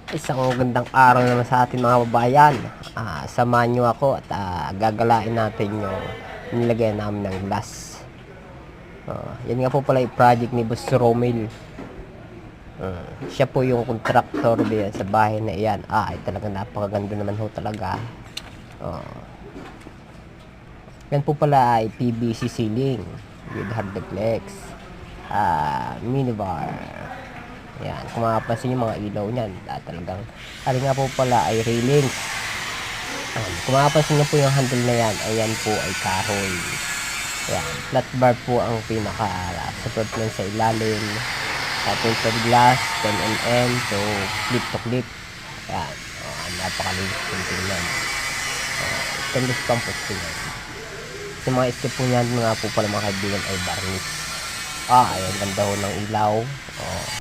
Isang magandang araw naman sa ating mga babayan. Samahan nyo ako at gagalain natin yung nilagay namin ng glass. Yan nga po pala yung project ni Boss Romel. Siya po yung contractor diyan sa bahay na iyan. Ay talagang napakaganda naman ho talaga. Yan po pala ay PVC ceiling with hard duplex. Minibar. Yan, kung mapapansin yung mga ilaw niyan, talagang ali nga po pala ay railings. Kung mapapansin niyo po yung handle na yan, ayan po ay kahoy. Yan, flat bar po ang pinaka support niyan sa ilalim. Tinted glass 10 mm so clip to clip. Yan, napakalinis po tingnan. Stainless pang po tingnan. Yung mga step po niyan, mga po pala mga kaibigan ay varnish. Ayan, ganda ho ng ilaw.